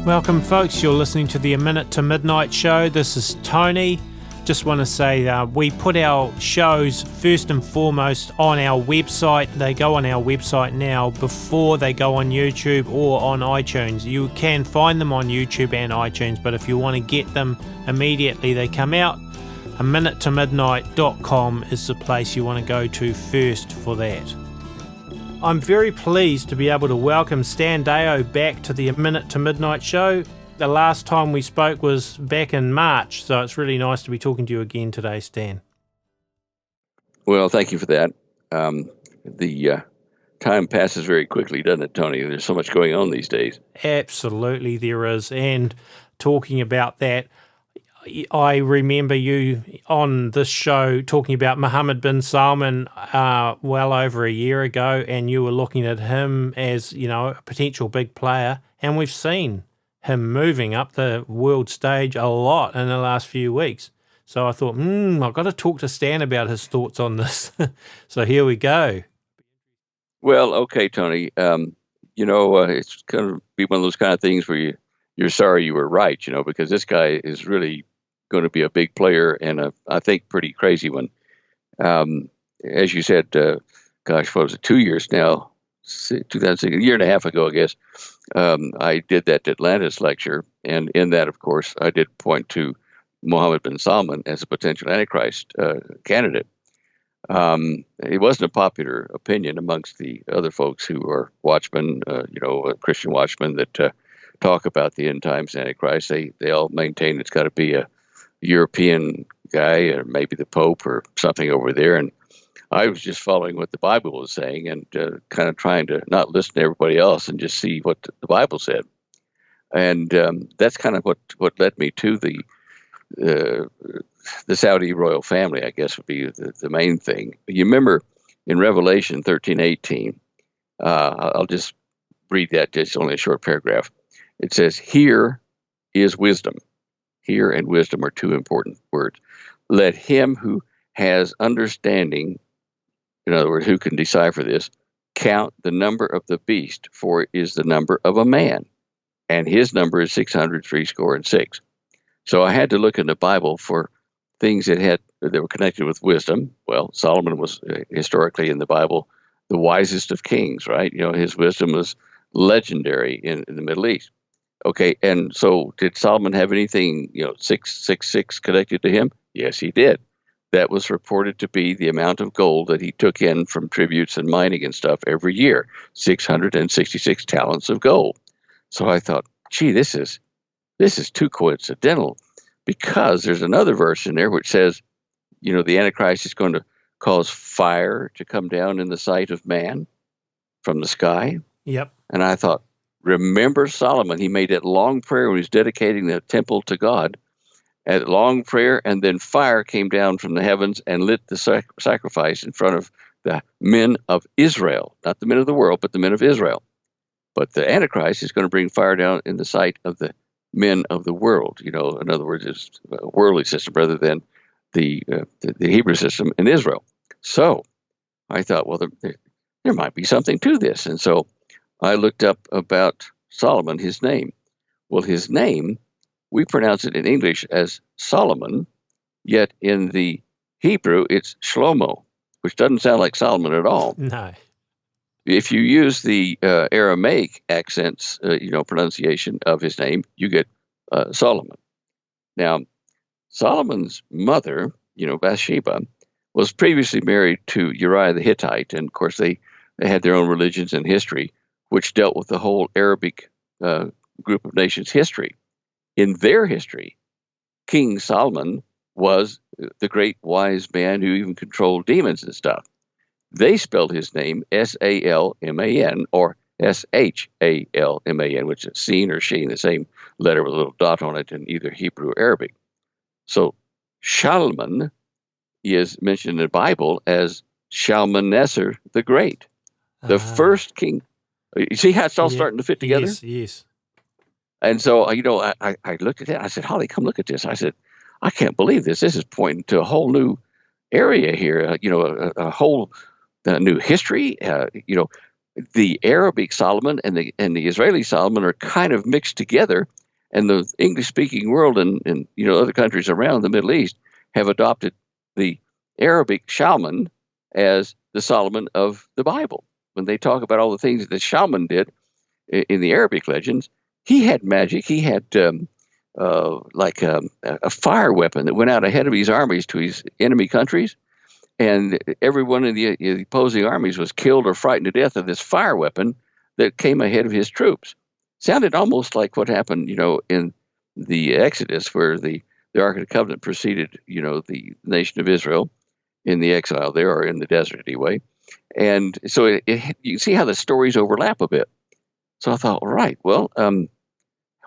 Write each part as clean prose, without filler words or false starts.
Welcome, folks. You're listening to the A Minute to Midnight show. This is Tony. Just want to say we put our shows first and foremost on our website. They go on our website now before they go on YouTube or on iTunes. You can find them on YouTube and iTunes, but if you want to get them immediately, they come out. AMinuteToMidnight.com is the place you want to go to first for that. I'm very pleased to be able to welcome Stan Deyo back to the A Minute to Midnight show. The last time we spoke was back in March, so it's really nice to be talking to you again today, Stan. Well, thank you for that. The time passes very quickly, doesn't it, Tony? There's so much going on these days. Absolutely there is. And talking about that, I remember you on this show talking about Mohammed bin Salman well over a year ago, and you were looking at him as, you know, a potential big player, and we've seen him moving up the world stage a lot in the last few weeks. So I thought, I've got to talk to Stan about his thoughts on this. So here we go. Well, okay, Tony. It's going to be one of those kind of things where you're sorry you were right, because this guy is really going to be a big player and I think pretty crazy one. As you said, what was it, 2 years now? 2006, a year and a half ago, I guess, I did that Atlantis lecture, and in that, of course, I did point to Mohammed bin Salman as a potential Antichrist candidate. It wasn't a popular opinion amongst the other folks who are watchmen, Christian watchmen that talk about the end times Antichrist. They all maintain it's got to be a European guy, or maybe the Pope or something over there, and I was just following what the Bible was saying and kind of trying to not listen to everybody else and just see what the Bible said. And that's kind of what led me to the Saudi royal family, I guess, would be the main thing. You remember in Revelation 13:18, I'll just read that, just only a short paragraph. It says, "Here is wisdom." Here and wisdom are two important words. "Let him who has understanding," in other words, who can decipher this, "count the number of the beast, for it is the number of a man, and his number is 666." So I had to look in the Bible for things that were connected with wisdom. Well, Solomon was historically in the Bible the wisest of kings, right? His wisdom was legendary in the Middle East. Okay, and so did Solomon have anything, 666 connected to him? Yes, he did. That was reported to be the amount of gold that he took in from tributes and mining and stuff every year, 666 talents of gold. So I thought, gee, this is too coincidental, because there's another verse in there which says, the Antichrist is going to cause fire to come down in the sight of man from the sky. Yep. And I thought, remember Solomon, he made that long prayer when he was dedicating the temple to God, at long prayer, and then fire came down from the heavens and lit the sacrifice in front of the men of Israel, not the men of the world, but the men of Israel. But the Antichrist is going to bring fire down in the sight of the men of the world. In other words, it's a worldly system rather than the Hebrew system in Israel. So I thought, well, there might be something to this. And so I looked up about Solomon, his name. Well, his name, we pronounce it in English as Solomon, yet in the Hebrew it's Shlomo, which doesn't sound like Solomon at all. No. If you use the Aramaic accents, pronunciation of his name, you get Solomon. Now, Solomon's mother, Bathsheba, was previously married to Uriah the Hittite, and of course they had their own religions and history, which dealt with the whole Arabic group of nations' history. In their history, King Solomon was the great wise man who even controlled demons and stuff. They spelled his name Salman or Shalman, which is seen or sheen, the same letter with a little dot on it in either Hebrew or Arabic. So Shalman is mentioned in the Bible as Shalmaneser the Great, the first king. You see how it's all starting to fit together? Yes. And so, I looked at that. I said, Holly, come look at this. I said, I can't believe this. This is pointing to a whole new area here, a whole new history. the Arabic Solomon and the Israeli Solomon are kind of mixed together, and the English-speaking world and other countries around the Middle East have adopted the Arabic Shalman as the Solomon of the Bible. When they talk about all the things that the Shalman did in the Arabic legends, he had magic. He had a fire weapon that went out ahead of his armies to his enemy countries, and everyone in the opposing armies was killed or frightened to death of this fire weapon that came ahead of his troops. Sounded almost like what happened, in the Exodus, where the Ark of the Covenant preceded, the nation of Israel in the exile there, or in the desert anyway. And so you can see how the stories overlap a bit. So I thought, all right, well,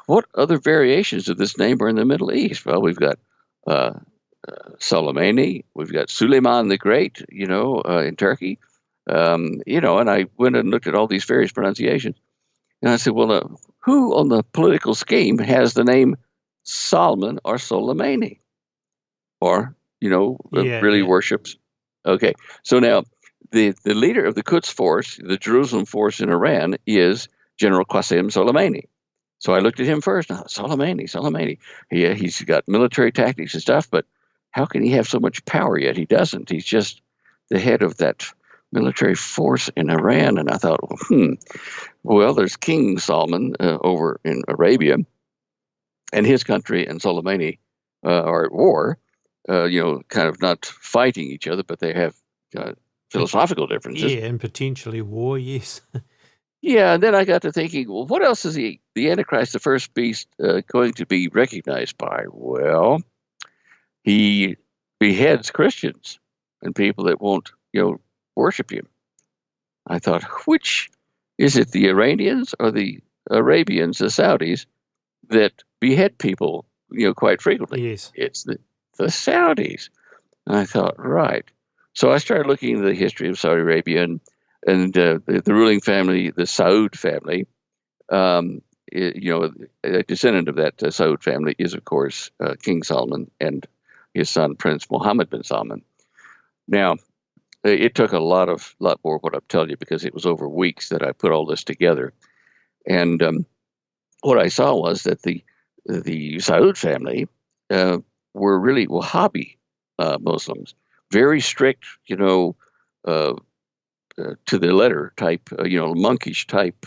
what other variations of this name are in the Middle East? Well, we've got Soleimani, we've got Suleiman the Great, in Turkey, and I went and looked at all these various pronunciations. And I said, well, who on the political scheme has the name Solomon or Soleimani? Or, really worships? Okay, so now the leader of the Quds force, the Jerusalem force in Iran, is General Qasem Soleimani. So I looked at him first. Now, Soleimani. He's got military tactics and stuff, but how can he have so much power yet? He doesn't. He's just the head of that military force in Iran. And I thought, well, there's King Solomon over in Arabia, and his country and Soleimani are at war, kind of not fighting each other, but they have philosophical differences. Yeah, and potentially war, yes. Yeah, and then I got to thinking, well, what else is the Antichrist, the first beast, going to be recognized by? Well, he beheads Christians and people that won't, worship him. I thought, which is it, the Iranians or the Arabians, the Saudis, that behead people, quite frequently? Yes. It's the Saudis. And I thought, right. So I started looking into the history of Saudi Arabia, and the ruling family, the Saud family, a descendant of that Saud family is, of course, King Solomon and his son, Prince Mohammed bin Salman. Now, it took a lot more of what I'm telling you, because it was over weeks that I put all this together. And what I saw was that the Saud family were really Wahhabi Muslims, very strict, to the letter type, monkish type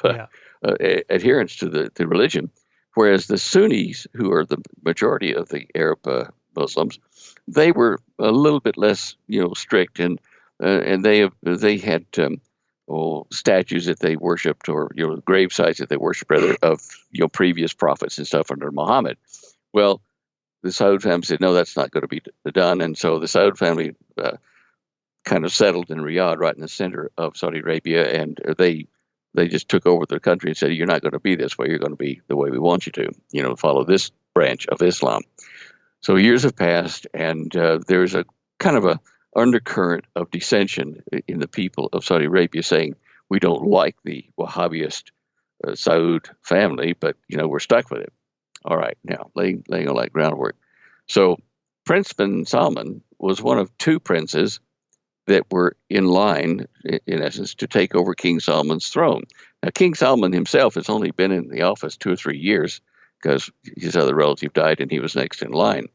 adherence to the religion, whereas the Sunnis, who are the majority of the Arab Muslims, they were a little bit less, strict, and they had statues that they worshipped, or grave sites that they worshipped, rather, of previous prophets and stuff under Muhammad. Well, the Saud family said, no, that's not going to be done, and so the Saud family kind of settled in Riyadh, right in the center of Saudi Arabia, and they just took over the country and said, you're not going to be this way, you're going to be the way we want you to, follow this branch of Islam. So years have passed, and there's a kind of a undercurrent of dissension in the people of Saudi Arabia, saying, we don't like the Wahhabist Saud family, but, we're stuck with it. All right, now, laying all that groundwork. So Prince bin Salman was one of two princes that were in line, in essence, to take over King Solomon's throne. Now, King Solomon himself has only been in the office 2 or 3 years, because his other relative died and he was next in line.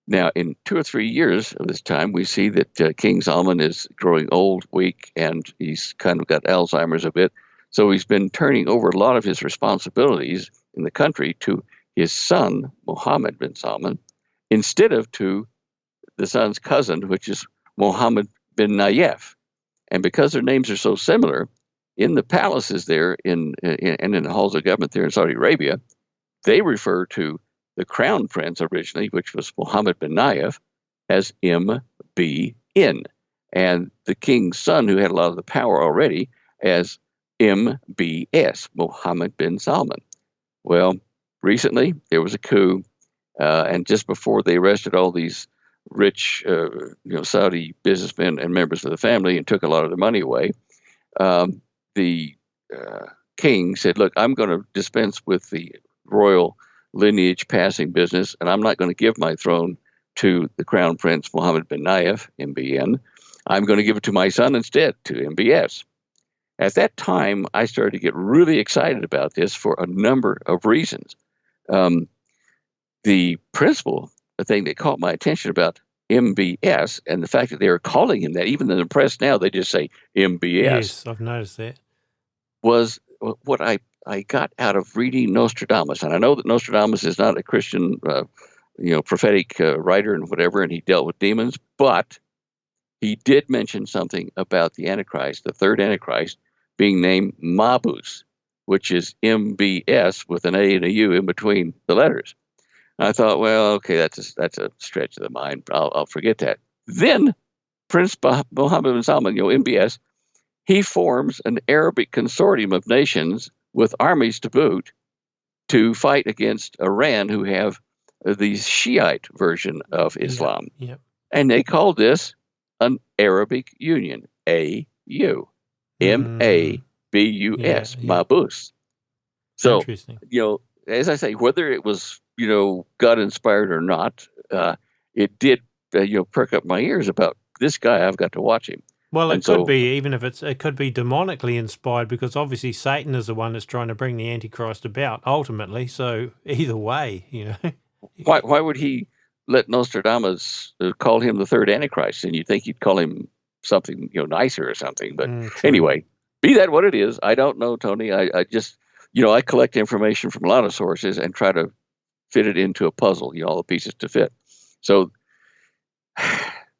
Now, in 2 or 3 years of this time, we see that King Solomon is growing old, weak, and he's kind of got Alzheimer's a bit. So he's been turning over a lot of his responsibilities in the country to his son, Mohammed bin Salman, instead of to the son's cousin, which is Mohammed bin Nayef. And because their names are so similar, in the palaces there and in the halls of government there in Saudi Arabia, they refer to the crown prince originally, which was Mohammed bin Nayef, as MBN, and the king's son, who had a lot of the power already, as MBS, Mohammed bin Salman. Well, recently there was a coup, and just before they arrested all these rich, Saudi businessmen and members of the family and took a lot of their money away, the king said, look, I'm going to dispense with the royal lineage passing business, and I'm not going to give my throne to the crown prince Mohammed bin Nayef, MBN. I'm going to give it to my son instead, to MBS. At that time, I started to get really excited about this for a number of reasons. Um, the principal thing that caught my attention about MBS and the fact that they were calling him that, even in the press now, they just say MBS, Yes, I've noticed that. was what I got out of reading Nostradamus. And I know that Nostradamus is not a Christian, prophetic writer and whatever, and he dealt with demons, but he did mention something about the Antichrist, the third Antichrist, being named Mabus, which is MBS with an A and a U in between the letters. And I thought, well, okay, that's a stretch of the mind. I'll forget that. Then Prince Mohammed bin Salman, MBS, he forms an Arabic consortium of nations with armies to boot to fight against Iran, who have the Shiite version of Islam. Yep. And they called this an Arabic Union, AU, MABUS, Mabus. So, interesting. As I say, whether it was, God inspired or not, it did, perk up my ears about this guy. I've got to watch him. Well, it could be, even if it could be demonically inspired, because obviously Satan is the one that's trying to bring the Antichrist about ultimately. So either way, Why would he let Nostradamus call him the third Antichrist? And you'd think he'd call him something, nicer or something. But anyway, be that what it is, I don't know, Tony. I just, I collect information from a lot of sources and try to fit it into a puzzle, all the pieces to fit. So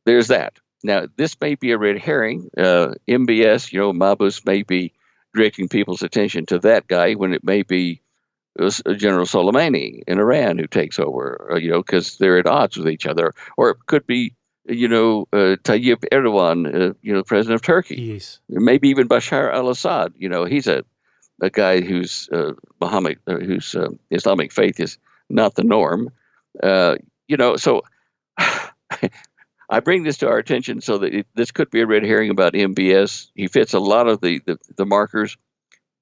there's that. Now, this may be a red herring. MBS, Mabus may be directing people's attention to that guy when it may be General Soleimani in Iran who takes over, because they're at odds with each other. Or it could be, Tayyip Erdogan, president of Turkey. Yes. Maybe even Bashar al-Assad. He's a guy whose Islamic faith is not the norm. So I bring this to our attention so that this could be a red herring about MBS. He fits a lot of the markers,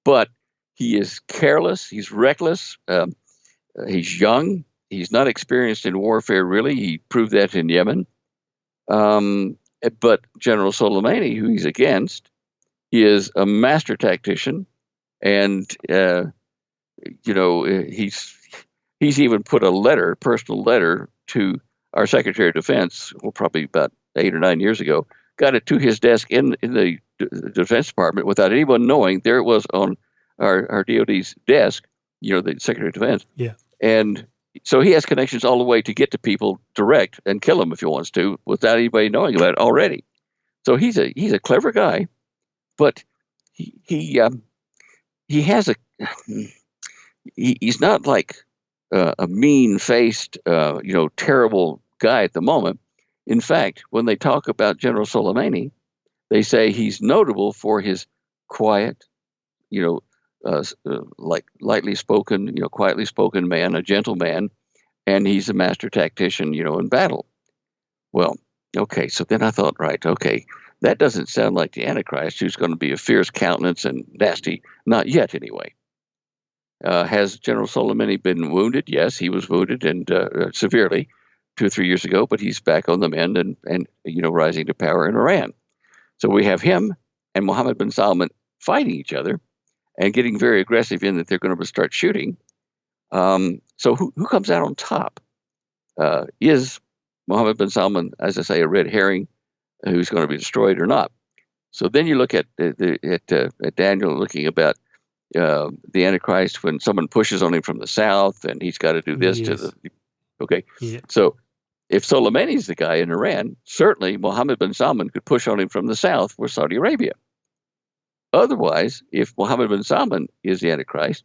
but he is careless. He's reckless. He's young. He's not experienced in warfare, really. He proved that in Yemen. But General Soleimani, who he's against, he is a master tactician, and he's even put a personal letter to our Secretary of Defense, probably about 8 or 9 years ago, got it to his desk in the Defense Department without anyone knowing. There it was on our DOD's desk, the Secretary of Defense. Yeah. And so he has connections all the way to get to people direct and kill them if he wants to without anybody knowing about it already. So he's a clever guy, but he's not like a mean-faced, terrible guy at the moment. In fact, when they talk about General Soleimani, they say he's notable for his quiet, lightly spoken, quietly spoken man, a gentle man, and he's a master tactician, in battle. Well, okay, so then I thought, right, okay, that doesn't sound like the Antichrist, who's going to be a fierce countenance and nasty, not yet anyway. Has General Soleimani been wounded? Yes, he was wounded and severely 2 or 3 years ago, but he's back on the mend and rising to power in Iran. So we have him and Mohammed bin Salman fighting each other and getting very aggressive in that they're going to start shooting. So who comes out on top? Is Mohammed bin Salman, as I say, a red herring who's going to be destroyed or not? So then you look at Daniel looking about the Antichrist when someone pushes on him from the south and he's got to do this to the. Okay. Yeah. So if Soleimani's the guy in Iran, certainly Mohammed bin Salman could push on him from the south for Saudi Arabia. Otherwise, if Mohammed bin Salman is the Antichrist,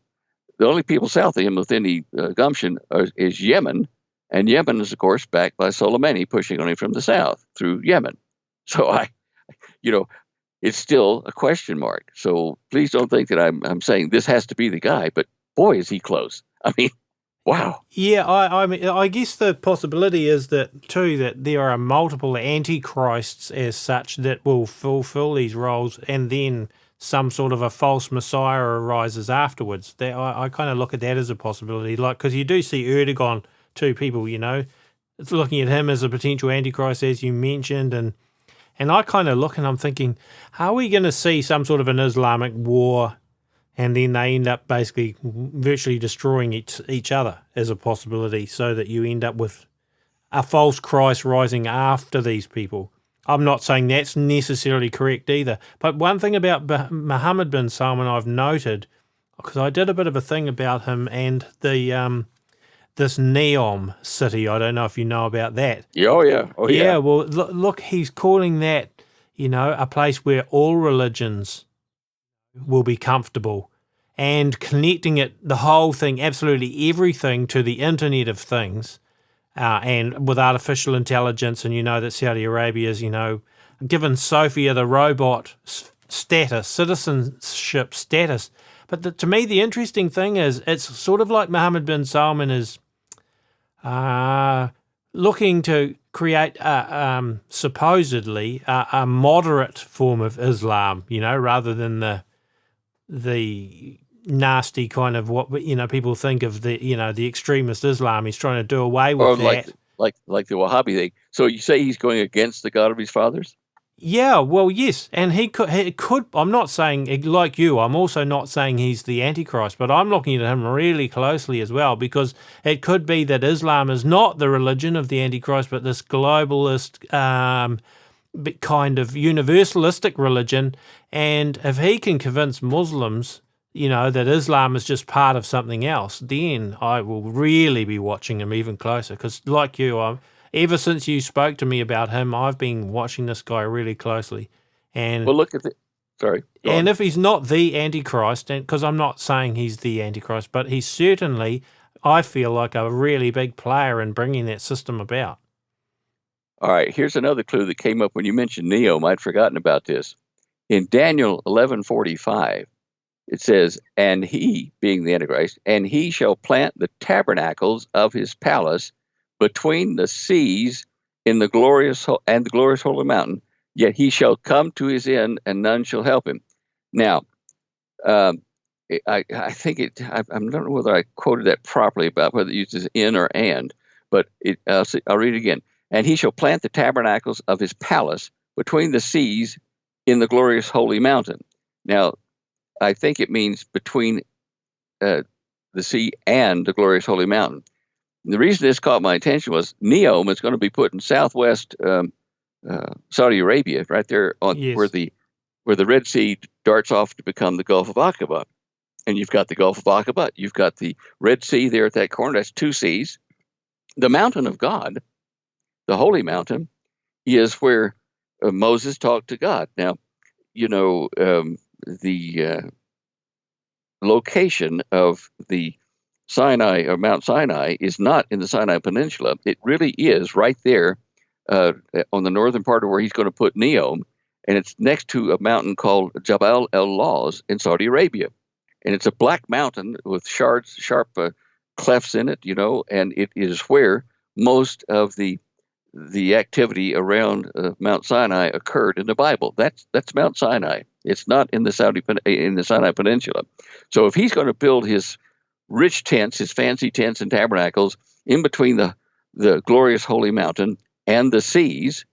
the only people south of him with any gumption is Yemen. And Yemen is, of course, backed by Soleimani pushing on him from the south through Yemen. So it's still a question mark. So please don't think that I'm saying this has to be the guy, but boy, is he close. I mean, wow. Yeah, I mean, I guess the possibility is that there are multiple antichrists as such that will fulfill these roles, and then some sort of a false messiah arises afterwards. I kind of look at that as a possibility, because you do see Erdogan too. People, it's looking at him as a potential antichrist, as you mentioned, and And I kind of look and I'm thinking, are we going to see some sort of an Islamic war, and then they end up basically virtually destroying each other as a possibility, so that you end up with a false Christ rising after these people? I'm not saying that's necessarily correct either. But one thing about Mohammed bin Salman I've noted, because I did a bit of a thing about him and the this Neom city. I don't know if you know about that. Oh yeah, oh Yeah, yeah. well, look, he's calling that, a place where all religions will be comfortable, and connecting it, the whole thing, absolutely everything, to the Internet of Things, and with artificial intelligence. And that Saudi Arabia is, given Sophia the robot status, citizenship status. But to me, the interesting thing is, it's sort of like Mohammed bin Salman is looking to create supposedly a moderate form of Islam, rather than the nasty kind of what people think of the extremist Islam. He's trying to do away with Or that. like the Wahhabi thing. So you say he's going against the God of his fathers? Yeah, well, yes, and he could. I'm not saying, like you, I'm also not saying he's the Antichrist, but I'm looking at him really closely as well, because it could be that Islam is not the religion of the Antichrist, but this globalist kind of universalistic religion. And if he can convince Muslims, that Islam is just part of something else, then I will really be watching him even closer. Because, like you, ever since you spoke to me about him, I've been watching this guy really closely. And Well, look at the. Sorry. Go on. if he's not the Antichrist, and because I'm not saying he's the Antichrist, but he's certainly, I feel like, a really big player in bringing that system about. All right. Here's another clue that came up when you mentioned Neom. I'd forgotten about this. In Daniel 11:45, it says, "And he, being the Antichrist, and he shall plant the tabernacles of his palace between the seas in the glorious holy mountain. Yet he shall come to his end, and none shall help him." Now, I think it. I don't know whether I quoted that properly about whether it uses "in" or "and," but I'll read it again. "And he shall plant the tabernacles of his palace between the seas in the glorious holy mountain." Now, I think it means between the sea and the glorious holy mountain. And the reason this caught my attention was Neom is going to be put in southwest Saudi Arabia, right there on Yes. where the Red Sea darts off to become the Gulf of Aqaba. And you've got the Gulf of Aqaba, you've got the Red Sea there at that corner. That's two seas. The mountain of God, the holy mountain, is where Moses talked to God. Now, the location of the Sinai or Mount Sinai is not in the Sinai Peninsula. It really is right there on the northern part of where he's going to put Neom, and it's next to a mountain called Jabal el-Lawz in Saudi Arabia. And it's a black mountain with sharp clefts in it, and it is where most of the activity around Mount Sinai occurred in the Bible. That's Mount Sinai. It's not in the Sinai Peninsula. So if he's going to build his rich tents, his fancy tents and tabernacles in between the glorious holy mountain and the seas,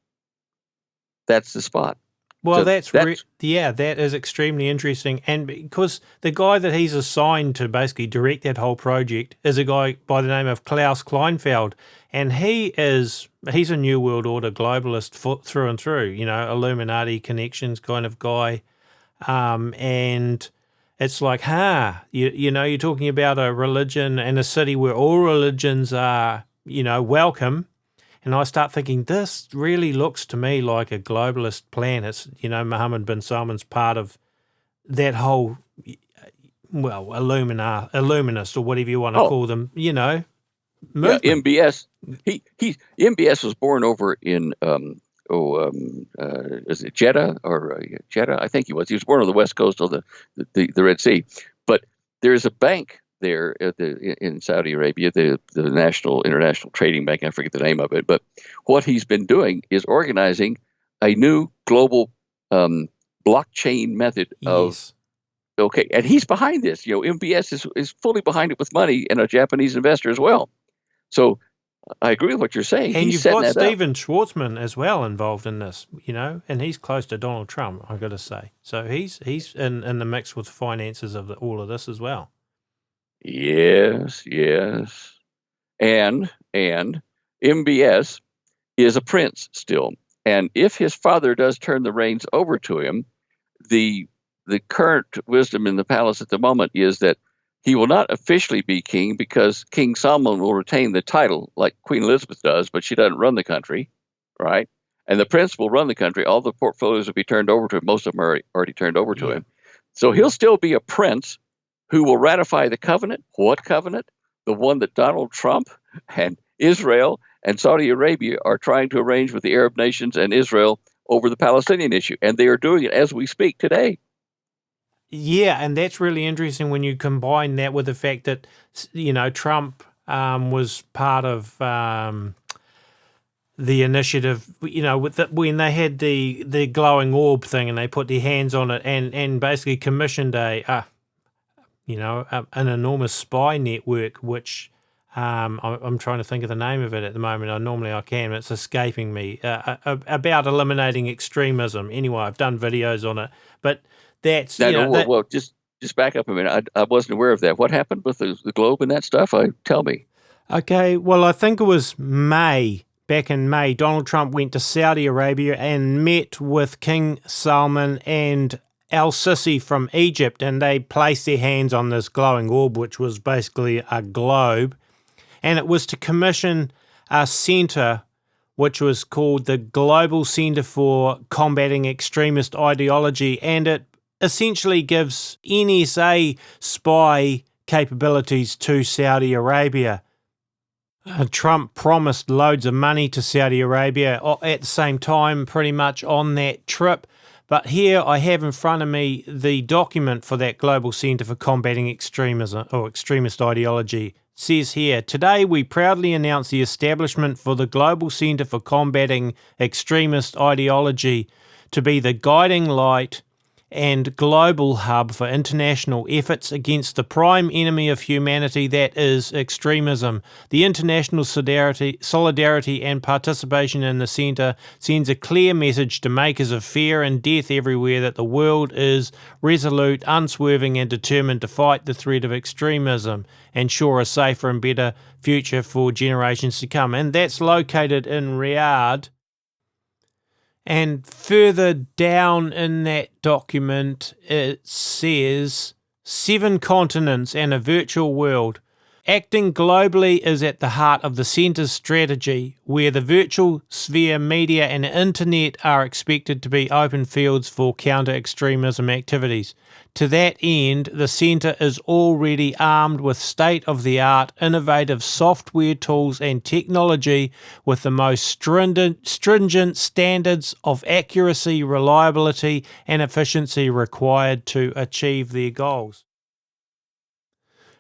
that's the spot. Well, So that is extremely interesting. And because the guy that he's assigned to basically direct that whole project is a guy by the name of Klaus Kleinfeld. And he's a New World Order globalist through and through, Illuminati connections kind of guy. And it's like, you're talking about a religion and a city where all religions are, welcome. And I start thinking, this really looks to me like a globalist plan. It's, Mohammed bin Salman's part of that whole, Illuminist or whatever you want to call them, movement. Yeah, MBS. MBS was born over in is it Jeddah or Jeddah? I think he was. He was born on the west coast of the Red Sea. But there's a bank there in Saudi Arabia, the International Trading Bank. I forget the name of it. But what he's been doing is organizing a new global blockchain method of. Yes. Okay, and he's behind this. MBS is fully behind it with money and a Japanese investor as well. So I agree with what you're saying. And He's you've setting got that up. Stephen Schwartzman as well involved in this, and he's close to Donald Trump, I've got to say. So he's in the mix with finances of all of this as well. Yes, yes. And MBS is a prince still. And if his father does turn the reins over to him, the current wisdom in the palace at the moment is that he will not officially be king because King Solomon will retain the title like Queen Elizabeth does, but she doesn't run the country, right? And the prince will run the country. All the portfolios will be turned over to him. Most of them are already turned over to him. So he'll still be a prince who will ratify the covenant. What covenant? The one that Donald Trump and Israel and Saudi Arabia are trying to arrange with the Arab nations and Israel over the Palestinian issue. And they are doing it as we speak today. Yeah, and that's really interesting when you combine that with the fact that, Trump was part of the initiative, when they had the glowing orb thing and they put their hands on it and basically commissioned an enormous spy network, which I'm trying to think of the name of it at the moment. I can, but it's escaping me, about eliminating extremism. Anyway, I've done videos on it, but that's, well, just back up a minute. I wasn't aware of that. What happened with the globe and that stuff? Tell me. Okay, well, I think it was back in May, Donald Trump went to Saudi Arabia and met with King Salman and al-Sisi from Egypt, and they placed their hands on this glowing orb, which was basically a globe, and it was to commission a centre which was called the Global Centre for Combating Extremist Ideology, and it essentially gives NSA spy capabilities to Saudi Arabia. Trump promised loads of money to Saudi Arabia at the same time, pretty much on that trip. But here I have in front of me the document for that Global Centre for Combating Extremism or Extremist Ideology. It says here, today we proudly announce the establishment for the Global Centre for Combating Extremist Ideology to be the guiding light and global hub for international efforts against the prime enemy of humanity, that is extremism. The international solidarity and participation in the centre sends a clear message to makers of fear and death everywhere that the world is resolute, unswerving and determined to fight the threat of extremism, ensure a safer and better future for generations to come. And that's located in Riyadh. And further down in that document, it says 7 continents and a virtual world. Acting globally is at the heart of the Centre's strategy, where the virtual sphere, media and internet are expected to be open fields for counter-extremism activities. To that end, the Centre is already armed with state-of-the-art innovative software tools and technology with the most stringent standards of accuracy, reliability and efficiency required to achieve their goals.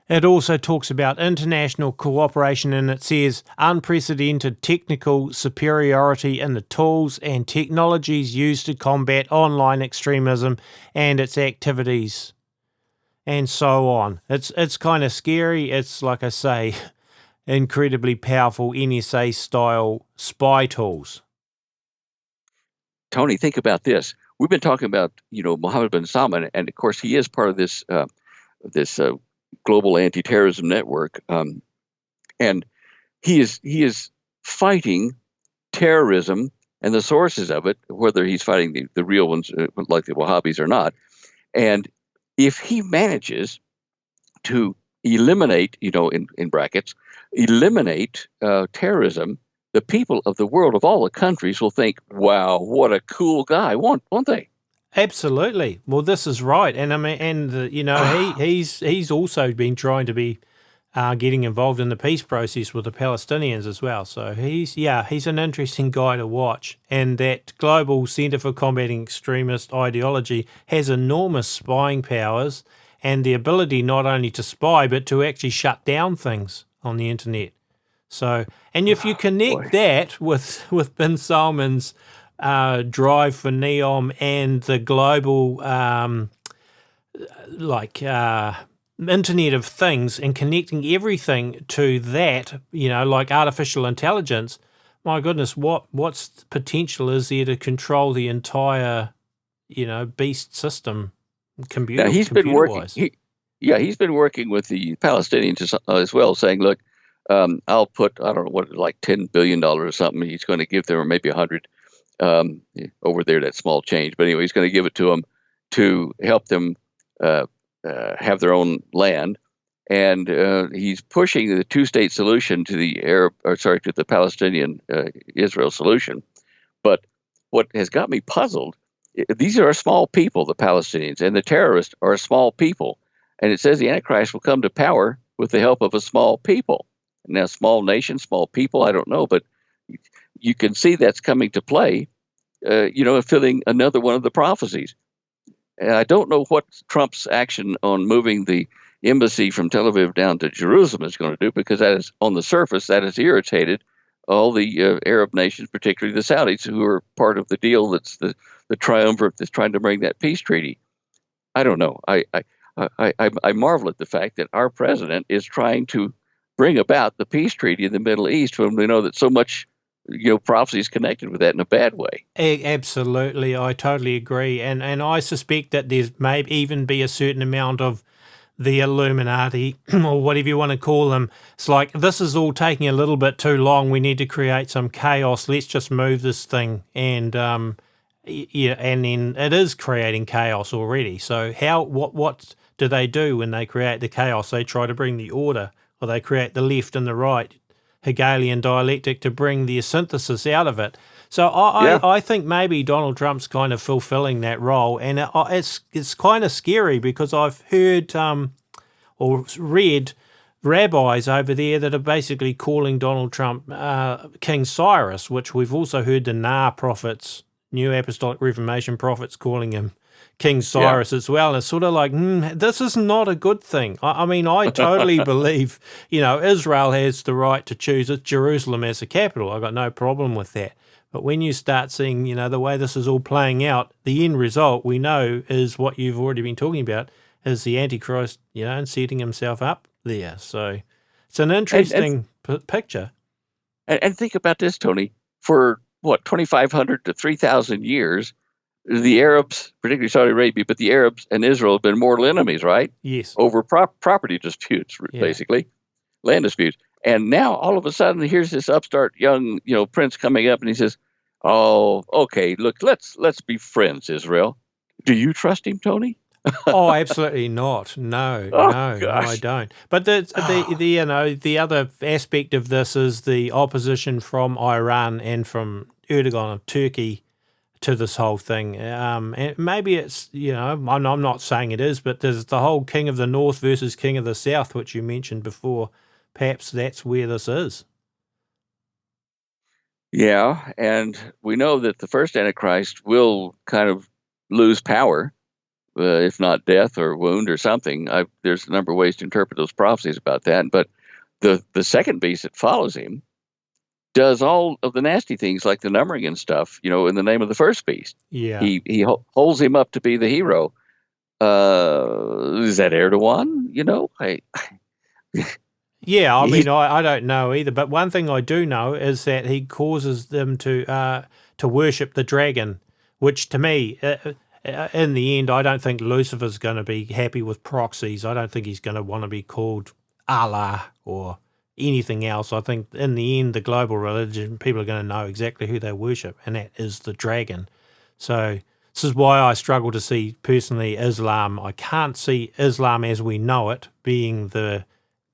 It also talks about international cooperation, and it says unprecedented technical superiority in the tools and technologies used to combat online extremism and its activities, and so on. It's kind of scary. It's, like I say, incredibly powerful NSA-style spy tools. Tony, think about this. We've been talking about, Mohammed bin Salman, and of course he is part of this global anti-terrorism network, and he is fighting terrorism and the sources of it, whether he's fighting the real ones like the Wahhabis or not. And if he manages to eliminate, in brackets, eliminate terrorism, the people of the world, of all the countries, will think, "Wow, what a cool guy!" Won't they? Absolutely. Well, this is right, and I mean, he's also been trying to be getting involved in the peace process with the Palestinians as well. So he's an interesting guy to watch. And that Global Centre for Combating Extremist Ideology has enormous spying powers and the ability not only to spy but to actually shut down things on the internet. So, and if you connect that with bin Salman's drive for NEOM and the global Internet of Things and connecting everything to that, like artificial intelligence, my goodness, what's potential is there to control the entire, beast system, Now he's been computer working. wise? He's been working with the Palestinians as well, saying, "Look, I'll put I don't know what like $10 billion or something. He's going to give them, or maybe 100 um, over there. That small change, but anyway, he's going to give it to them to help them uh, have their own land." And he's pushing the two-state solution to the to the Palestinian Israel solution. But what has got me puzzled, these are a small people, the Palestinians, and the terrorists are a small people. And it says the Antichrist will come to power with the help of a small people. Now, small nation, small people, I don't know, but you can see that's coming to play, filling another one of the prophecies. And I don't know what Trump's action on moving the embassy from Tel Aviv down to Jerusalem is going to do, because that is, on the surface, that has irritated all the Arab nations, particularly the Saudis, who are part of the deal that's the triumvirate that's trying to bring that peace treaty. I don't know. I marvel at the fact that our president is trying to bring about the peace treaty in the Middle East when we know that so much prophecy is connected with that in a bad way. Absolutely, I totally agree, and I suspect that there's may even be a certain amount of the Illuminati or whatever you want to call them. It's like, this is all taking a little bit too long. We need to create some chaos. Let's just move this thing, and yeah, and then it is creating chaos already. So what do they do when they create the chaos? They try to bring the order, or they create the left and the right Hegelian dialectic to bring the synthesis out of it. So Yeah. I think maybe Donald Trump's kind of fulfilling that role, and it's kind of scary, because I've heard or read rabbis over there that are basically calling Donald Trump King Cyrus, which we've also heard the Nah prophets, New Apostolic Reformation prophets, calling him King Yeah. Cyrus as well. It's sort of like, this is not a good thing. I mean, I totally believe, Israel has the right to choose Jerusalem as the capital. I've got no problem with that. But when you start seeing, the way this is all playing out, the end result we know is what you've already been talking about, is the Antichrist, and setting himself up there. So it's an And and interesting picture. and think about this, Tony. For what, 2,500 to 3,000 years, the Arabs, particularly Saudi Arabia, but the Arabs and Israel have been mortal enemies, right? Yes. Over property disputes, Yeah. basically, land disputes. And now all of a sudden, here's this upstart young, prince coming up, and he says, "Oh, okay, look, let's be friends, Israel." Do you trust him, Tony? Oh, absolutely not. No, Oh no, I gosh. don't. But the other aspect of this is the opposition from Iran and from Erdogan of Turkey to this whole thing. And maybe it's, I'm not saying it is, but there's the whole King of the North versus King of the South, which you mentioned before. Perhaps that's where this is. Yeah, and we know that the first Antichrist will kind of lose power, if not death or wound or something. There's a number of ways to interpret those prophecies about that. But the second beast that follows him does all of the nasty things like the numbering and stuff, in the name of the first beast. Yeah. He holds him up to be the hero. Is that Erdogan? Yeah, I He's mean, I don't know either, but one thing I do know is that he causes them to worship the dragon, which to me, in the end, I don't think Lucifer's going to be happy with proxies. I don't think he's going to want to be called Allah or anything else. I think in the end, the global religion, people are going to know exactly who they worship, and that is the dragon. So this is why I struggle to see personally Islam. I can't see Islam as we know it being the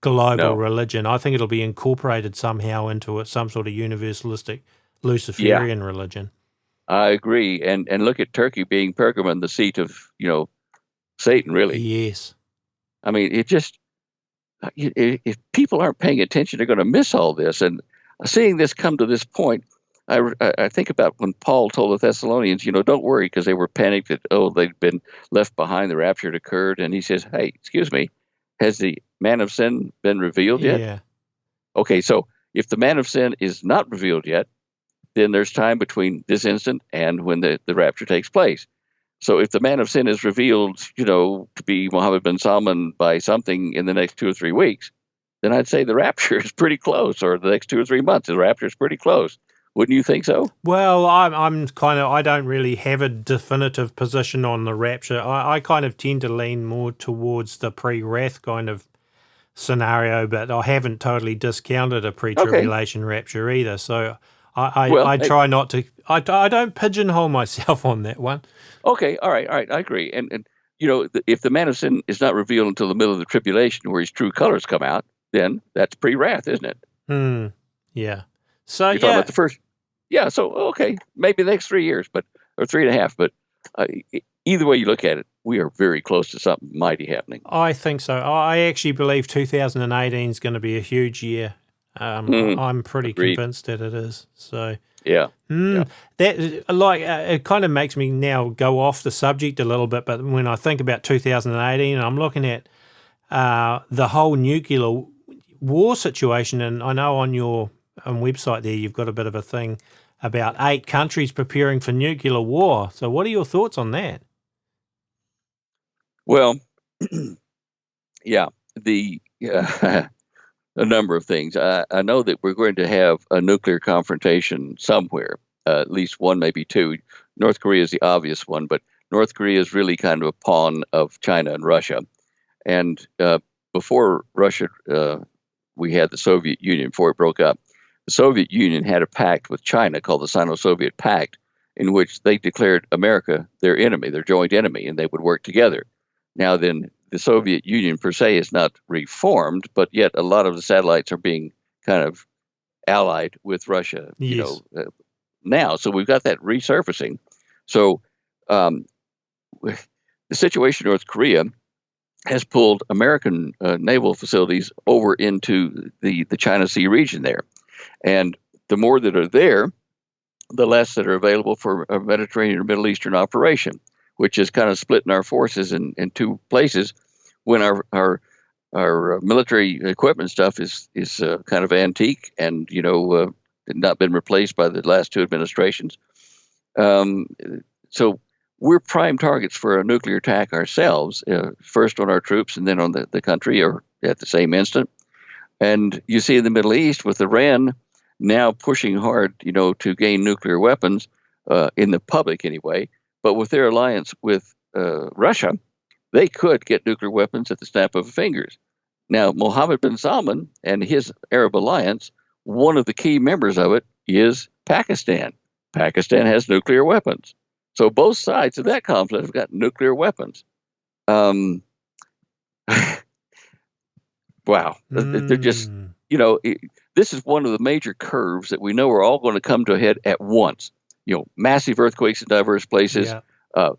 global no, religion. I think it'll be incorporated somehow into some sort of universalistic yeah, Luciferian religion. I agree. And look at Turkey being Pergamon, the seat of Satan. Really, Yes. I mean, it just if people aren't paying attention, they're going to miss all this. And seeing this come to this point, I think about when Paul told the Thessalonians, don't worry, because they were panicked that, they'd been left behind, the rapture had occurred. And he says, "Hey, excuse me, has the man of sin been revealed yet?" Yeah. Okay, so if the man of sin is not revealed yet, then there's time between this instant and when the rapture takes place. So if the man of sin is revealed, to be Mohammed bin Salman by something in the next 2 or 3 weeks, then I'd say the rapture is pretty close, or the next 2 or 3 months, the rapture is pretty close. Wouldn't you think so? Well, I'm kind of, I don't really have a definitive position on the rapture. I kind of tend to lean more towards the pre-wrath kind of scenario, but I haven't totally discounted a Okay. pre-tribulation rapture either. So I, Well, I try not to, I don't pigeonhole myself on that one. okay. All right. All right. I agree. And if the man of sin is not revealed until the middle of the tribulation, where his true colors come out, then that's pre-wrath, isn't it? Yeah. So You're talking yeah, about the first. Yeah. So okay, maybe the next 3 years, or 3.5. But either way you look at it, we are very close to something mighty happening. I think so. I actually believe 2018 is going to be a huge year. I'm pretty Agreed. convinced that it is. So Yeah. Yeah. that it kind of makes me now go off the subject a little bit. But when I think about 2018, I'm looking at the whole nuclear war situation, and I know on your website there you've got a bit of a thing about 8 countries preparing for nuclear war. So what are your thoughts on that? Well, yeah. A number of things. I know that we're going to have a nuclear confrontation somewhere, at least one, maybe two. North Korea is the obvious one, but North Korea is really kind of a pawn of China and Russia. And before Russia, we had the Soviet Union, before it broke up. The Soviet Union had a pact with China called the Sino-Soviet Pact, in which they declared America their enemy, their joint enemy, and they would work together. Now then, the Soviet Union per se is not reformed, but yet a lot of the satellites are being kind of allied with Russia, Yes. now. So we've got that resurfacing. So the situation in North Korea has pulled American naval facilities over into the China Sea region there. And the more that are there, the less that are available for a Mediterranean or Middle Eastern operation, which is kind of splitting our forces in 2 places when our military equipment stuff is kind of antique and, not been replaced by the last 2 administrations. So we're prime targets for a nuclear attack ourselves, first on our troops and then on the country, or at the same instant. And you see in the Middle East with Iran now pushing hard, to gain nuclear weapons, in the public anyway, but with their alliance with Russia, they could get nuclear weapons at the snap of fingers. Now, Mohammed bin Salman and his Arab alliance, one of the key members of it is Pakistan. Pakistan has nuclear weapons. So both sides of that conflict have got nuclear weapons. Wow. They're just, this is one of the major curves that we know are all going to come to a head at once. Massive earthquakes in diverse places,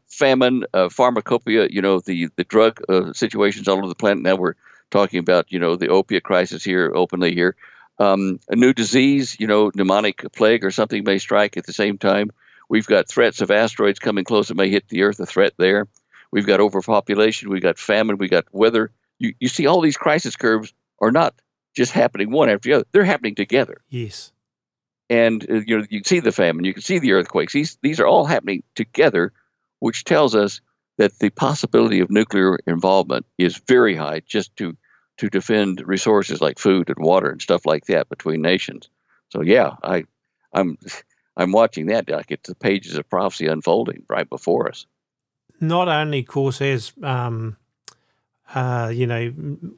famine, pharmacopoeia, the drug situations all over the planet. Now we're talking about, the opiate crisis here openly here. A new disease, pneumonic plague or something may strike at the same time. We've got threats of asteroids coming close that may hit the Earth, a threat there. We've got overpopulation. We've got famine. We've got weather. You see all these crisis curves are not just happening one after the other. They're happening together. Yes. And, you can see the famine. You can see the earthquakes. These are all happening together, which tells us that the possibility of nuclear involvement is very high just to defend resources like food and water and stuff like that between nations. So, yeah, I'm watching that like it's the pages of prophecy unfolding right before us. Not only, of course, has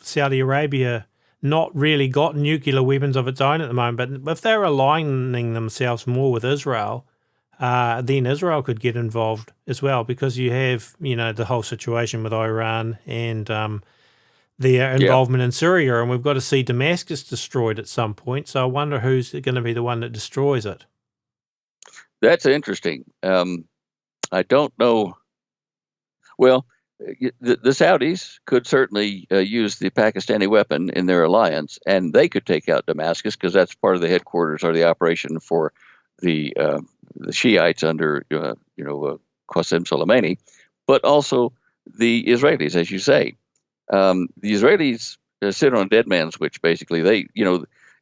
Saudi Arabia not really got nuclear weapons of its own at the moment, but if they're aligning themselves more with Israel, then Israel could get involved as well, because you have, the whole situation with Iran and their involvement in Syria, and we've got to see Damascus destroyed at some point. So I wonder who's going to be the one that destroys it. That's interesting. I don't know. Well, the Saudis could certainly use the Pakistani weapon in their alliance, and they could take out Damascus because that's part of the headquarters or the operation for the Shiites under Qasem Soleimani, but also the Israelis, as you say. The Israelis sit on a dead man's switch. Basically, they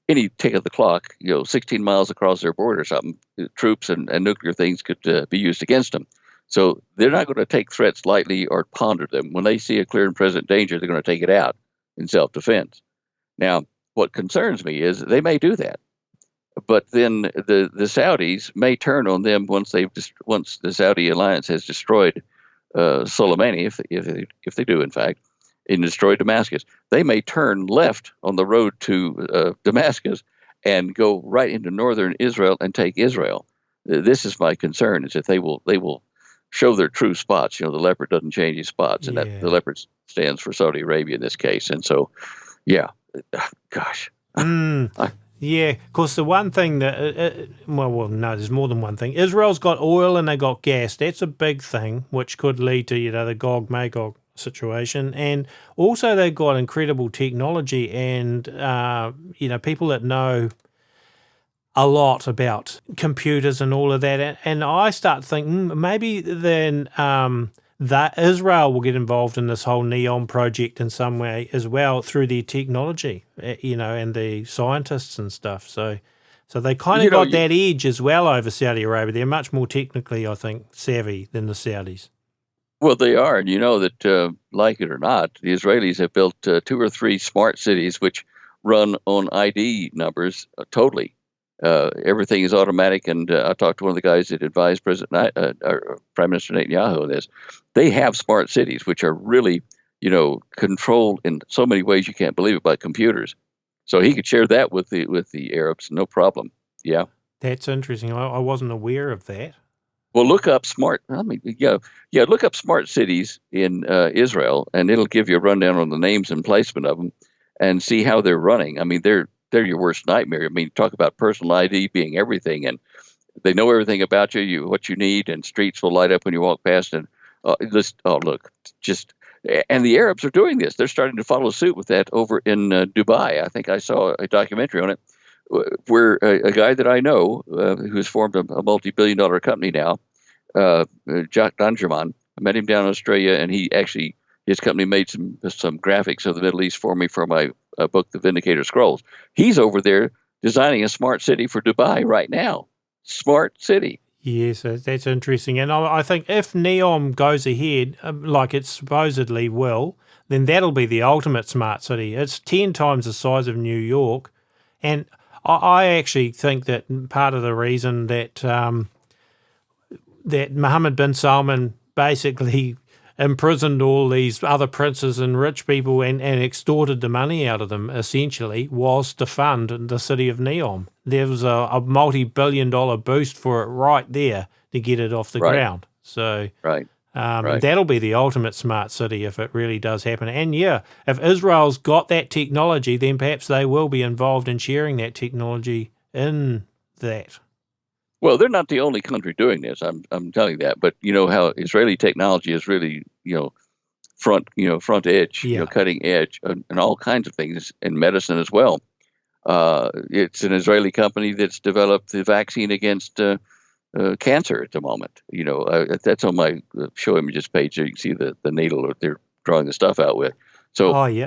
any tick of the clock, 16 miles across their border or something, troops and nuclear things could be used against them. So they're not going to take threats lightly or ponder them. When they see a clear and present danger, they're going to take it out in self-defense. Now, what concerns me is they may do that, but then the Saudis may turn on them once the Saudi alliance has destroyed Soleimani, if they do in fact, and destroy Damascus. They may turn left on the road to Damascus and go right into northern Israel and take Israel. This is my concern: is that they will show their true spots. The leopard doesn't change his spots, and that the leopard stands for Saudi Arabia in this case. And so, yeah, gosh. Yeah, of course, the one thing that, no, there's more than one thing. Israel's got oil and they got gas. That's a big thing, which could lead to, the Gog-Magog situation. And also they've got incredible technology and, people that know a lot about computers and all of that. And I start thinking maybe then that Israel will get involved in this whole NEOM project in some way as well through their technology, and the scientists and stuff. So they kind of got that edge as well over Saudi Arabia. They're much more technically, I think, savvy than the Saudis. Well, they are. And you know that, like it or not, the Israelis have built 2 or 3 smart cities which run on ID numbers totally. Everything is automatic, and I talked to one of the guys that advised Prime Minister Netanyahu on this. They have smart cities, which are really, controlled in so many ways you can't believe it by computers. So he could share that with the Arabs, no problem. Yeah, that's interesting. I wasn't aware of that. Well, look up look up smart cities in Israel, and it'll give you a rundown on the names and placement of them, and see how they're running. I mean, they're your worst nightmare. I mean, talk about personal ID being everything, and they know everything about you, what you need, and streets will light up when you walk past. And and the Arabs are doing this. They're starting to follow suit with that over in Dubai. I think I saw a documentary on it where a guy that I know who's formed a multi-billion-dollar company now, Jack Dangerman, I met him down in Australia, and his company made some graphics of the Middle East for me for my book, The Vindicator Scrolls. He's over there designing a smart city for Dubai right now. Smart city. Yes, that's interesting. And I think if NEOM goes ahead, like it supposedly will, then that'll be the ultimate smart city. It's 10 times the size of New York. And I actually think that part of the reason that that Mohammed bin Salman basically imprisoned all these other princes and rich people and extorted the money out of them, essentially, was to fund the city of NEOM. There was a multi-billion-dollar boost for it right there to get it off the ground. So that'll be the ultimate smart city if it really does happen. And if Israel's got that technology, then perhaps they will be involved in sharing that technology in that. Well, they're not the only country doing this. I'm telling you that. But you know how Israeli technology is really, front edge, cutting edge, and all kinds of things in medicine as well. It's an Israeli company that's developed the vaccine against cancer at the moment. That's on my show images page. So you can see the needle that they're drawing the stuff out with. So, yeah.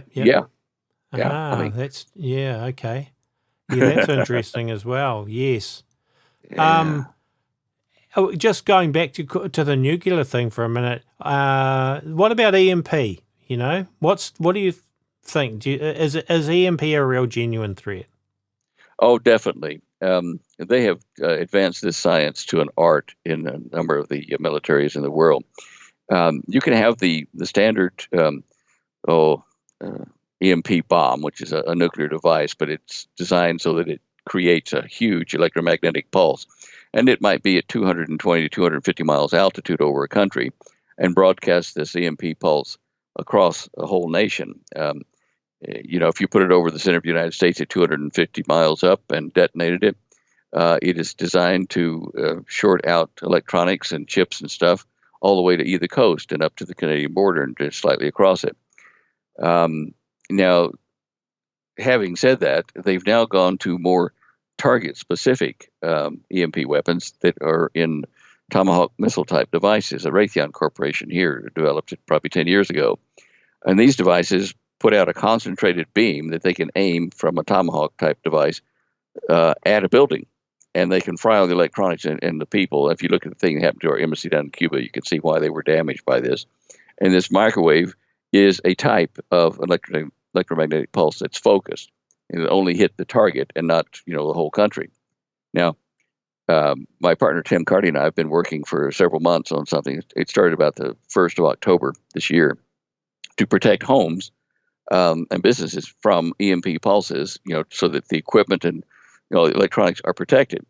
That's okay. Yeah, that's interesting as well. Yes. Yeah. Just going back to the nuclear thing for a minute. What about EMP? What do you think? Is EMP a real genuine threat? Oh, definitely. They have advanced this science to an art in a number of the militaries in the world. You can have the standard EMP bomb, which is a nuclear device, but it's designed so that it creates a huge electromagnetic pulse. And it might be at 220 to 250 miles altitude over a country and broadcast this EMP pulse across a whole nation. If you put it over the center of the United States at 250 miles up and detonated it, it is designed to short out electronics and chips and stuff all the way to either coast and up to the Canadian border and just slightly across it. Now, having said that, they've now gone to more target-specific EMP weapons that are in Tomahawk missile-type devices. A Raytheon Corporation here developed it probably 10 years ago. And these devices put out a concentrated beam that they can aim from a Tomahawk-type device at a building. and they can fry all the electronics and the people. If you look at the thing that happened to our embassy down in Cuba, you can see why they were damaged by this. And this microwave is a type of electromagnetic pulse that's focused, and it only hit the target and not, the whole country. Now, my partner Tim Carty and I have been working for several months on something. It started about the 1st of October this year to protect homes and businesses from EMP pulses, so that the equipment and electronics are protected.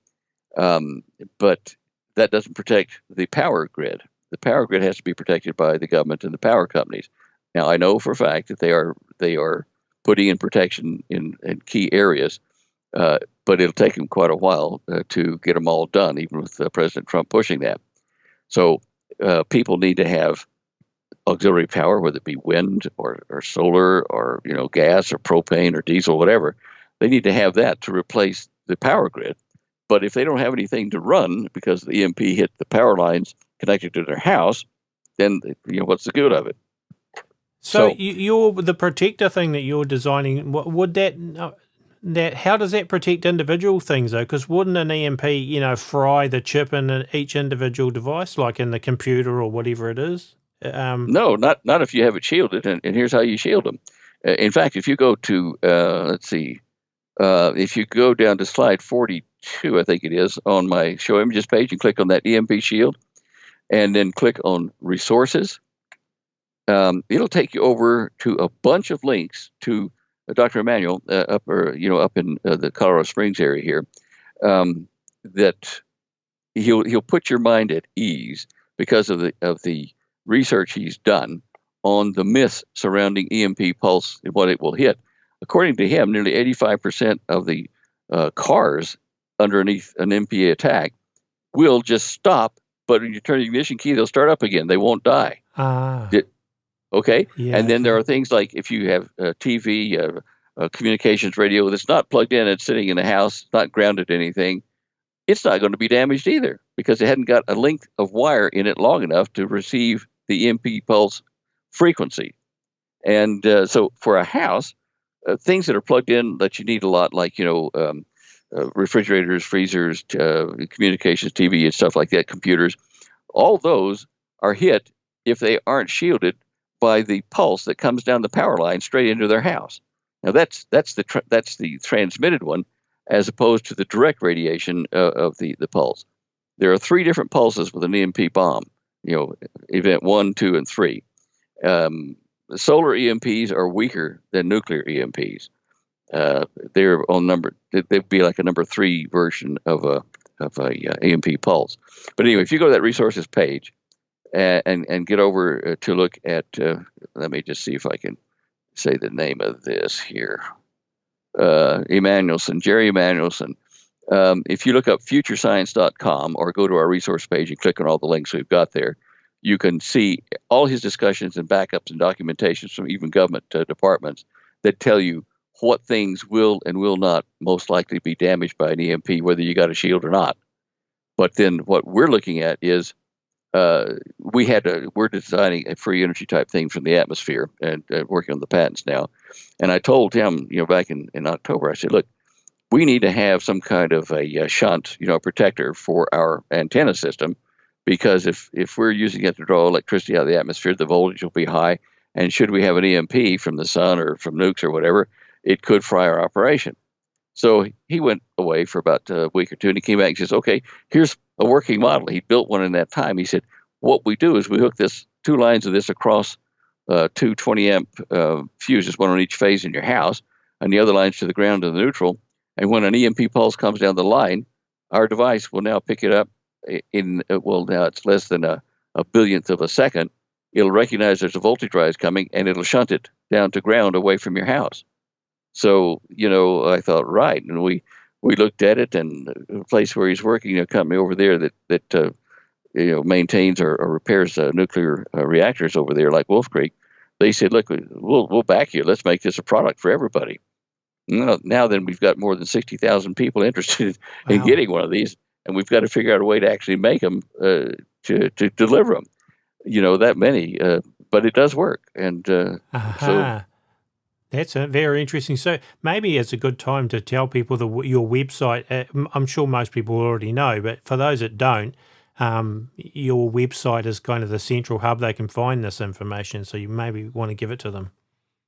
But that doesn't protect the power grid. The power grid has to be protected by the government and the power companies. Now, I know for a fact that they are putting in protection in key areas, but it'll take them quite a while to get them all done, even with President Trump pushing that. So people need to have auxiliary power, whether it be wind or solar or gas or propane or diesel, whatever. They need to have that to replace the power grid. But if they don't have anything to run because the EMP hit the power lines connected to their house, then what's the good of it? So you're the protector thing that you're designing. Would that how does that protect individual things though? Because wouldn't an EMP fry the chip in each individual device, like in the computer or whatever it is? No, not if you have it shielded. And here's how you shield them. In fact, if you go to let's see, if you go down to slide 42, I think it is, on my show images page, and click on that EMP shield, and then click on resources. It'll take you over to a bunch of links to Dr. Emanuel up in the Colorado Springs area here, that he'll put your mind at ease because of the research he's done on the myths surrounding EMP pulse and what it will hit. According to him, nearly 85% of the cars underneath an EMP attack will just stop, but when you turn the ignition key, they'll start up again. They won't die. Okay? Yeah, and then there are things like if you have TV, communications radio that's not plugged in, it's sitting in the house, not grounded to anything, it's not going to be damaged either because it hadn't got a length of wire in it long enough to receive the EMP pulse frequency. And so for a house, things that are plugged in that you need a lot, like, refrigerators, freezers, communications, TV and stuff like that, computers, all those are hit if they aren't shielded by the pulse that comes down the power line straight into their house. Now that's the transmitted one, as opposed to the direct radiation of the pulse. There are 3 different pulses with an EMP bomb. Event 1, 2, and 3. The solar EMPs are weaker than nuclear EMPs. They're on they'd be like a number 3 version of a EMP pulse. But anyway, if you go to that resources page and get over to look at, let me just see if I can say the name of this here. Emanuelson, Jerry Emanuelson. If you look up futurescience.com or go to our resource page and click on all the links we've got there, you can see all his discussions and backups and documentations from even government departments that tell you what things will and will not most likely be damaged by an EMP, whether you got a shield or not. But then what we're looking at is we're designing a free energy type thing from the atmosphere and working on the patents now. And I told him, back in October, I said, look, we need to have some kind of a shunt, protector for our antenna system, because if we're using it to draw electricity out of the atmosphere, the voltage will be high. And should we have an EMP from the sun or from nukes or whatever, it could fry our operation. So he went away for about a week or two, and he came back and says, okay, here's a working model. He built one in that time. He said, what we do is we hook 2 lines of this across 2 20-amp fuses, one on each phase in your house, and the other lines to the ground and the neutral. And when an EMP pulse comes down the line, our device will now pick it up now it's less than a billionth of a second. It'll recognize there's a voltage rise coming, and it'll shunt it down to ground away from your house. So, I thought, right. And we looked at it, and the place where he's working, a company over there that maintains or repairs nuclear reactors over there, like Wolf Creek, they said, look, we'll back you. Let's make this a product for everybody. Now then, we've got more than 60,000 people interested in getting one of these, and we've got to figure out a way to actually make them to deliver them. That many, but it does work. And so That's very interesting. So maybe it's a good time to tell people your website. I'm sure most people already know, but for those that don't, your website is kind of the central hub they can find this information. So you maybe want to give it to them.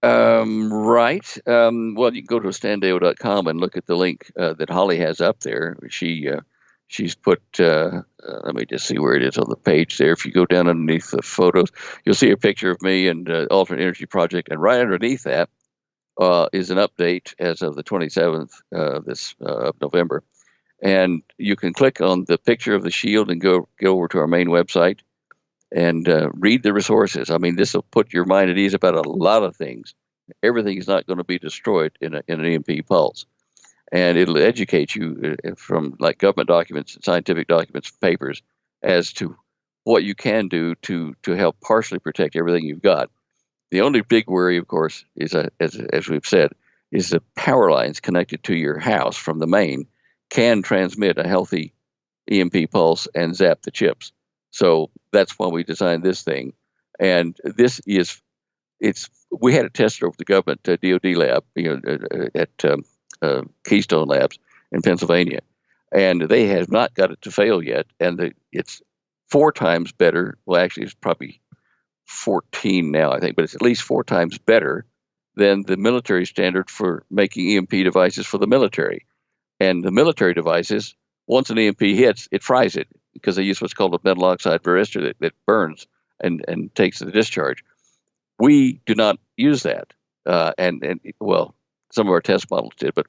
Right. Well, you can go to standeo.com and look at the link that Holly has up there. She's put. Let me just see where it is on the page there. If you go down underneath the photos, you'll see a picture of me and Alternate Energy Project, and right underneath that is an update as of the 27th of November. And you can click on the picture of the shield and go over to our main website and read the resources. I mean, this will put your mind at ease about a lot of things. Everything is not going to be destroyed in an EMP pulse. And it'll educate you from like government documents, scientific documents, papers, as to what you can do to help partially protect everything you've got. The only big worry, of course, is, as we've said, is the power lines connected to your house from the main can transmit a healthy EMP pulse and zap the chips. So that's why we designed this thing. And this is, we had it tested over the government DoD lab, at Keystone Labs in Pennsylvania, and they have not got it to fail yet. And it's 4 times better. Well, actually, it's probably 14 now, I think, but it's at least 4 times better than the military standard for making EMP devices for the military. And the military devices, once an EMP hits, it fries it because they use what's called a metal oxide varistor that burns and takes the discharge. We do not use that, and well, some of our test models did, but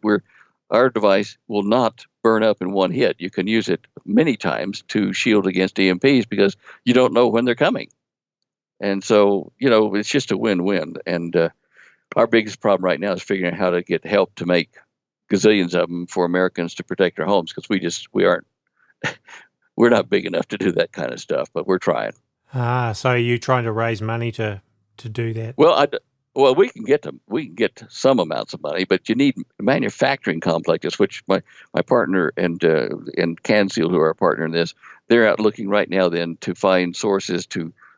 our device will not burn up in one hit. You can use it many times to shield against EMPs because you don't know when they're coming. And so, it's just a win-win. And our biggest problem right now is figuring out how to get help to make gazillions of them for Americans to protect their homes, because we're not big enough to do that kind of stuff, but we're trying. So you're trying to raise money to do that? Well, we can get them. We can get some amounts of money, but you need manufacturing complexes, which my partner and CanSeal, who are our partner in this, they're out looking right now then to find sources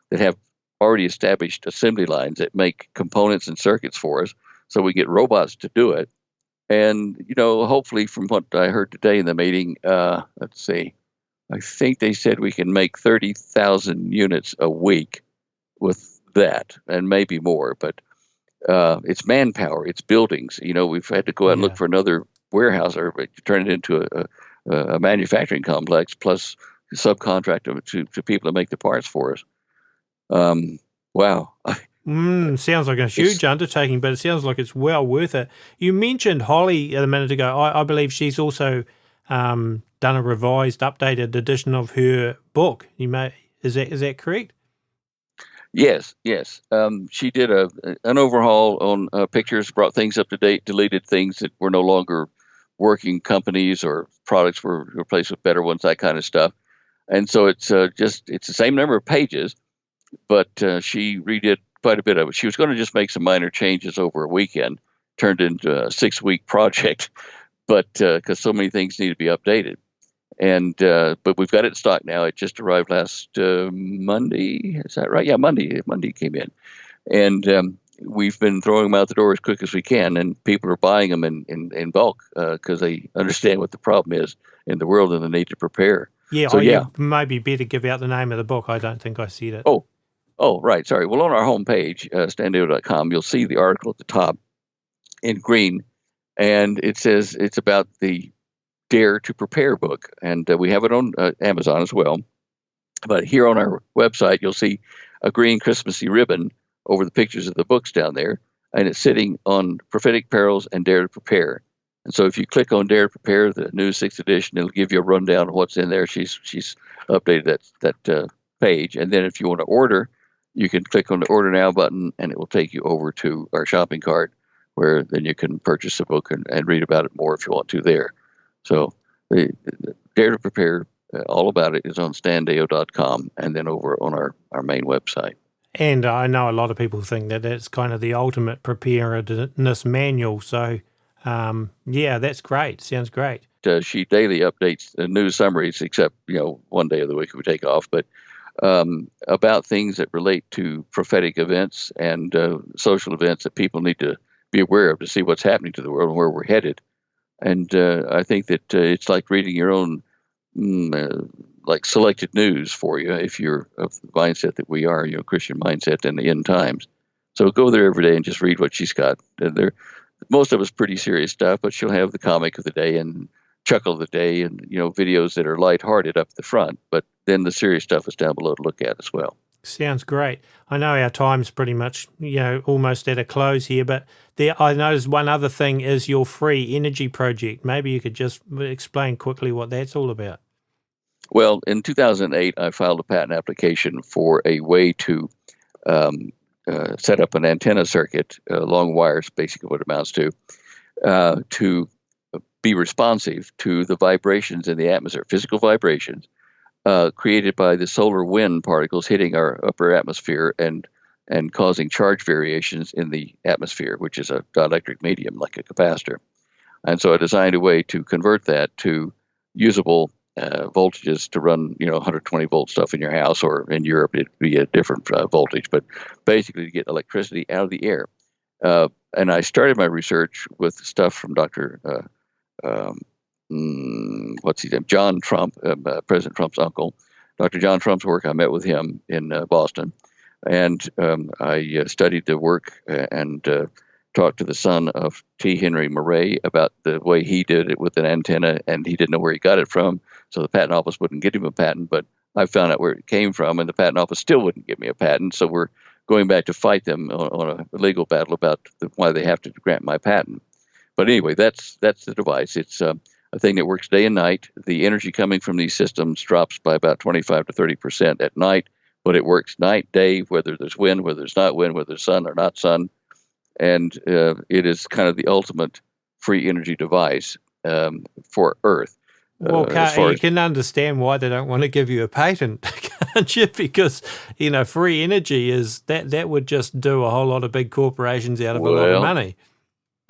that have already established assembly lines that make components and circuits for us, so we get robots to do it. And hopefully, from what I heard today in the meeting, let's see, I think they said we can make 30,000 units a week with that, and maybe more. But it's manpower, it's buildings. We've had to go out and look for another warehouse or turn it into a manufacturing complex, plus subcontract to people to make the parts for us. Wow. Sounds like a huge undertaking, but it sounds like it's well worth it. You mentioned Holly a minute ago. I believe she's also done a revised, updated edition of her book. Is that correct? Yes. She did an overhaul on pictures, brought things up to date, deleted things that were no longer working companies or products were replaced with better ones, that kind of stuff. And so it's the same number of pages, but she redid quite a bit of it. She was going to just make some minor changes over a weekend, turned into a 6-week project, but because so many things need to be updated. And but we've got it in stock now. It just arrived last Monday. Is that right? Yeah, Monday came in, and we've been throwing them out the door as quick as we can. And people are buying them in bulk because they understand what the problem is in the world and the need to prepare. Yeah. So maybe better give out the name of the book. I don't think I see it. Oh, right. Sorry. Well, on our homepage, standeo.com, you'll see the article at the top in green, and it says it's about the Dare to Prepare book, and we have it on Amazon as well. But here on our website, you'll see a green Christmassy ribbon over the pictures of the books down there, and it's sitting on Prophetic Perils and Dare to Prepare. And so if you click on Dare to Prepare, the new 6th edition, it'll give you a rundown of what's in there. She's updated that page, and then if you want to order, you can click on the Order Now button, and it will take you over to our shopping cart, where then you can purchase the book and read about it more if you want to there. So the Dare to Prepare, all about it is on standeo.com and then over on our main website. And I know a lot of people think that it's kind of the ultimate preparedness manual. So, that's great. Sounds great. She daily updates the news summaries, except, one day of the week we take off, but about things that relate to prophetic events and social events that people need to be aware of to see what's happening to the world and where we're headed. And I think that it's like reading your own like selected news for you if you're of the mindset that we are, Christian mindset in the end times. So go there every day and just read what she's got. Most of it's pretty serious stuff, but she'll have the comic of the day and chuckle of the day and, videos that are lighthearted up the front. But then the serious stuff is down below to look at as well. Sounds great. I know our time's pretty much, almost at a close here, but I noticed one other thing is your free energy project. Maybe you could just explain quickly what that's all about. Well, in 2008, I filed a patent application for a way to set up an antenna circuit, long wires, basically what it amounts to be responsive to the vibrations in the atmosphere, physical vibrations created by the solar wind particles hitting our upper atmosphere and causing charge variations in the atmosphere, which is a dielectric medium like a capacitor. And so I designed a way to convert that to usable voltages to run, 120 volt stuff in your house, or in Europe it'd be a different voltage, but basically to get electricity out of the air. And I started my research with stuff from Dr. What's his name? John Trump, President Trump's uncle, Dr. John Trump's work. I met with him in Boston, and I studied the work and talked to the son of T. Henry Murray about the way he did it with an antenna, and he didn't know where he got it from, so the patent office wouldn't give him a patent, but I found out where it came from, and the patent office still wouldn't give me a patent, so we're going back to fight them on a legal battle about why they have to grant my patent. But anyway, that's the device. It's a thing that works day and night. The energy coming from these systems drops by about 25 to 30% at night, but it works night, day, whether there's wind, whether there's not wind, whether there's sun or not sun. And it is kind of the ultimate free energy device for Earth. Well, you can understand why they don't want to give you a patent, can't you? Because, free energy that would just do a whole lot of big corporations out of a lot of money.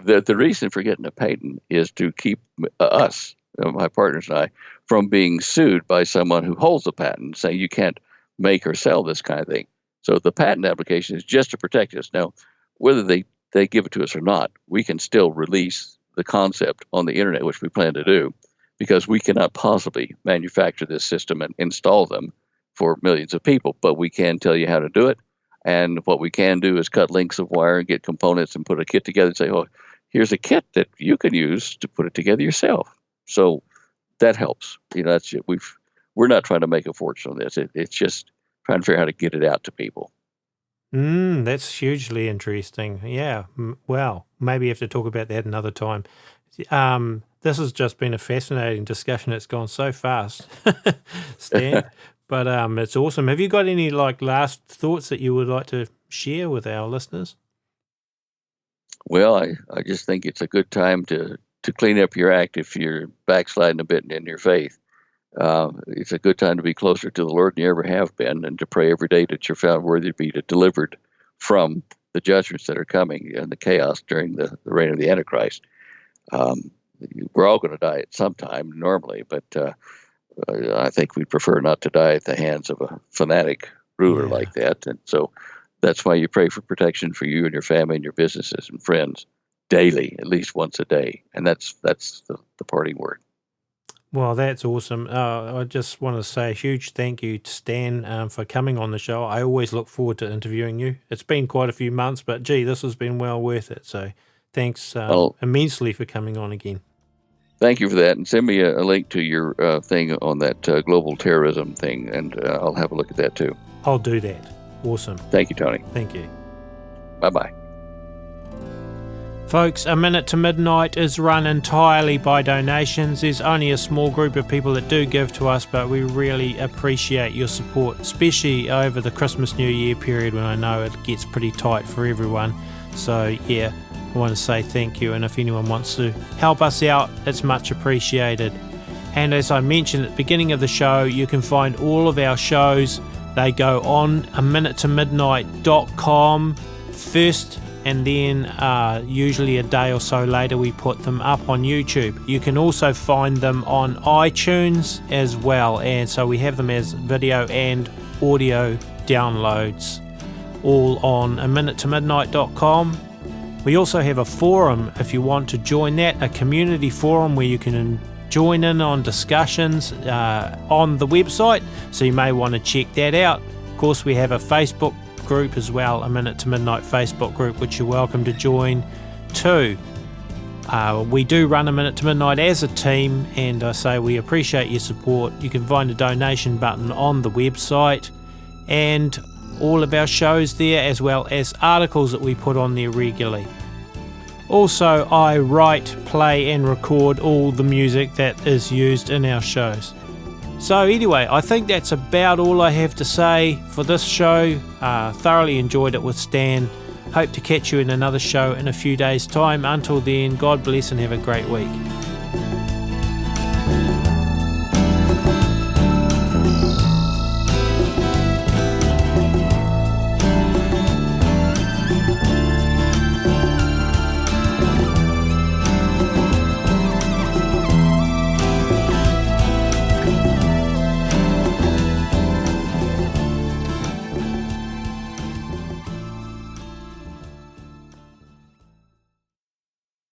The reason for getting a patent is to keep us, my partners and I, from being sued by someone who holds a patent, saying you can't make or sell this kind of thing. So the patent application is just to protect us. Now, whether they give it to us or not, we can still release the concept on the internet, which we plan to do, because we cannot possibly manufacture this system and install them for millions of people. But we can tell you how to do it. And what we can do is cut links of wire and get components and put a kit together and say, oh, here's a kit that you can use to put it together yourself. So that helps. That's it. We're not trying to make a fortune on this. It's just trying to figure out how to get it out to people. That's hugely interesting. Yeah. Well, maybe you have to talk about that another time. This has just been a fascinating discussion. It's gone so fast, Stan. But it's awesome. Have you got any last thoughts that you would like to share with our listeners? Well, I just think it's a good time to clean up your act if you're backsliding a bit in your faith. It's a good time to be closer to the Lord than you ever have been, and to pray every day that you're found worthy to be delivered from the judgments that are coming and the chaos during the reign of the Antichrist. We're all going to die at some time normally, but I think we'd prefer not to die at the hands of a fanatic ruler like that. And so that's why you pray for protection for you and your family and your businesses and friends daily, at least once a day. And that's the parting word. Well, that's awesome. I just want to say a huge thank you to Stan for coming on the show. I always look forward to interviewing you. It's been quite a few months, but gee, this has been well worth it. So thanks immensely for coming on again. Thank you for that. And send me a link to your thing on that global terrorism thing, and I'll have a look at that too. I'll do that. Awesome. Thank you, Tony. Thank you. Bye-bye. Folks, A Minute to Midnight is run entirely by donations. There's only a small group of people that do give to us, but we really appreciate your support, especially over the Christmas New Year period when I know it gets pretty tight for everyone. So yeah, I want to say thank you, and if anyone wants to help us out, it's much appreciated. And as I mentioned at the beginning of the show, you can find all of our shows. They go on aminutomidnight.com first, and then usually a day or so later we put them up on YouTube. You can also find them on iTunes as well, and so we have them as video and audio downloads, all on aminutomidnight.com. We also have a forum if you want to join that, a community forum where you can join in on discussions on the website, so you may want to check that out. Of course, we have a Facebook group as well, a Minute to Midnight Facebook group, which you're welcome to join too. We do run a Minute to Midnight as a team, and I say we appreciate your support. You can find a donation button on the website and all of our shows there, as well as articles that we put on there regularly. Also, I write, play and record all the music that is used in our shows. So anyway, I think that's about all I have to say for this show. Thoroughly enjoyed it with Stan. Hope to catch you in another show in a few days' time. Until then, God bless and have a great week.